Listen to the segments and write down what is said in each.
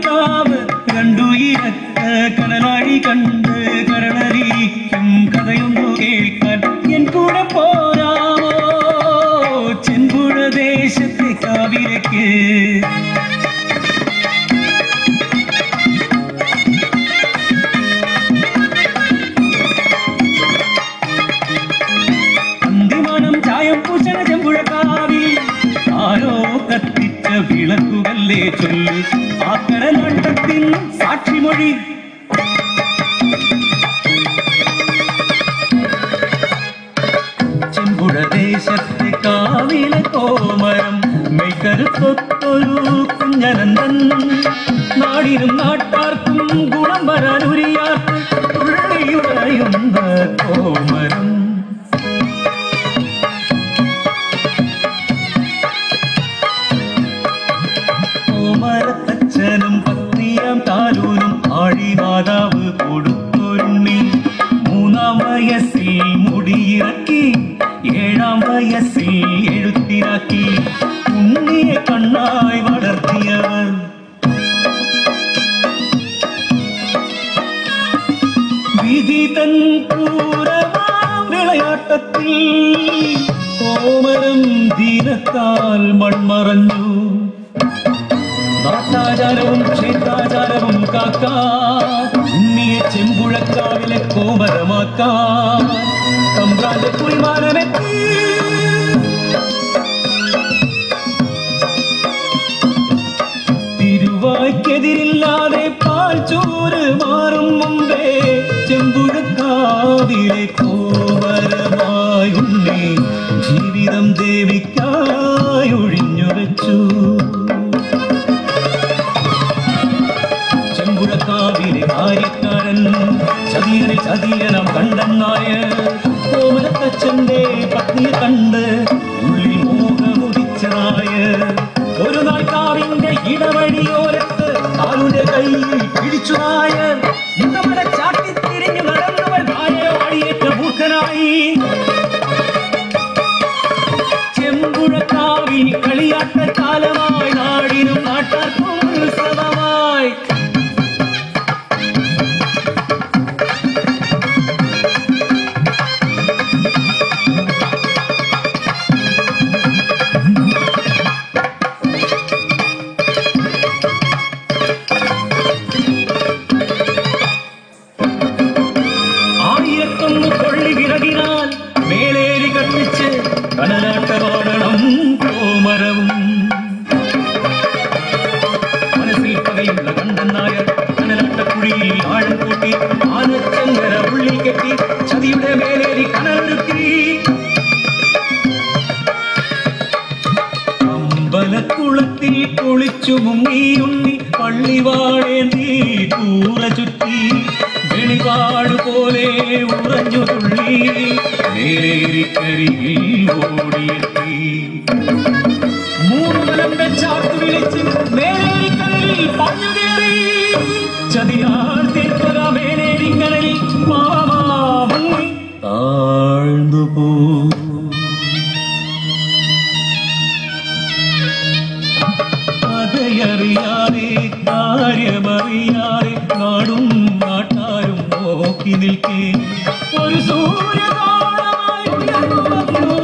ചെമ്പുഴക്കാവ് കണ്ടുയിരത്ത കടലാഴി കണ്ട് കരളരിക്കും കഥയൊന്നു കേൾക്കാൻ എൻ കൂടെ പോരാമോ ചെമ്പുഴ ദേശത്തെ കാവിലേക്ക് അന്തിമാനം ചായം പൂശണ ചെമ്പുഴക്കാവിൽ ആരോ കത്തിച്ച വിളക്കുകളെ ചൊല്ലു ആ കടലാട്ടത്തിൻ സാക്ഷിമൊഴി ചെമ്പുഴ ദേശത്തെ കാവിലെ കോമരം മെയ്കരുത്തൊരു കുഞ്ഞനന്ദൻ നാടിനും നാട്ടാർക്കും ഗുണം വരാനുരിയാർക്ക് തുള്ളിയുടയുന്ന കോമരം കോമരത്തച്ഛനും പത്നിയാം താലൂരും ആഴിമാതാവ് കൊടുത്തൊരുണ്ണി 3-ാം വയസ്സിൽ മുടിയിറക്കി 7-ാം വയസ്സിൽ എഴുത്തിനാക്കി ഉണ്ണിയെ കണ്ണായി വളർത്തിയവർ വിധി തൻ ക്രൂരമാം വിളയാട്ടത്തിൽ കോമരം ദീനത്താൽ മൺമറഞ്ഞു നാട്ടാചാരവും ക്ഷേത്രാചാരവും കാക്കാൻ ഉണ്ണിയെ ചെമ്പുഴക്കാവിലെ കോമരമാക്കാൻ തമ്പ്രാന്റെ കുറിമാനമെത്തി തിരുവായ്ക്കെതിരില്ലാതെ പാൽച്ചോറ് മാറും മുമ്പേ ചെമ്പുഴക്കാവിലെ കോമരമായി ഉണ്ണി ജീവിതം ദേവിക്കായി ഒഴിഞ്ഞു വെച്ചു ചെമ്പുഴക്കാവിലെ കാര്യക്കാരൻ ചതിയനെ ചതിയനം കണ്ടെന്നായ കോമരത്തച്ഛന്റെ പത്നിയെ കണ്ട് ഉള്ളിൽ മോഹമുദിച്ചതായ ഒരു നാൾ കാവിന്റെ ഇടവഴിയോരത്ത് കാലുടെ കയ്യിൽ പിടിച്ചു നായർ മുഖമല ചാട്ടിത്തിരിഞ്ഞു നടന്നവൾ നായവാടിയേറ്റ മൂർഖനായി ചെമ്പുഴക്കാവിൽ കളിയാട്ട കാലമായി നാടിനും നാട്ടാർക്കും ഉത്സവമായി വിറകിനാൽ മേലേരി കത്തിച്ച് കനലാട്ടമാടണം കോമരവും മനസ്സിൽ പകയുള്ള കണ്ടൻ നായർ കനലാട്ടക്കുഴിയിൽ ആഴം കൂട്ടി ആനച്ചങ്കര ഉള്ളിൽ കെട്ടി ചതിയുടെ മേലേരി കനലൊരുക്കി അമ്പലക്കുളത്തിൽ കുളിച്ചു മുങ്ങിയുണ്ണി പള്ളിവാഴേന്തി കൂറ ചുറ്റി വെളിപാടുപോലെ ഉറഞ്ഞു തുള്ളി നേരിക്കരികിൽ ഓടിയെത്തി 3 വലം വെച്ചാർത്തു വിളിച്ച് മേലേരിക്കടലിൽ പഞ്ഞുകേറി ചതിയാൽ തീർത്തത മേലേരിക്കടലിൽ മാമാമുങ്ങി താഴ്ന്നു പോ അതയറിയാതെ കാര്യമറിയാതെ നാടും നാട്ടാരും നോക്കി നിൽക്കേ ഒരു സൂര്യതാളമായി ഉയർന്നു വന്നു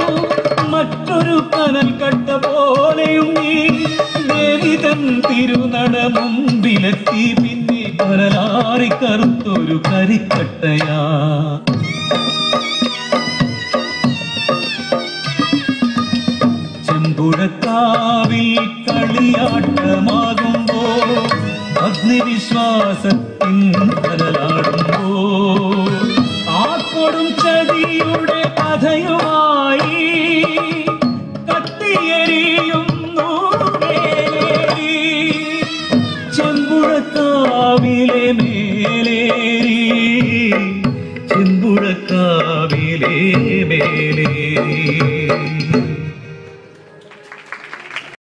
മറ്റൊരു കനൽ കട്ട പോലെയുണ്ണി ദേവിതൻ തിരുനട മുമ്പിലെത്തി പിന്നെ കനലാറി കറുത്തൊരു കരിക്കട്ടയാ ചെമ്പുഴക്കാവിൽ കളിയാട്ടമാകുമ്പോ അഗ്നിവിശ്വാസത്തിൻ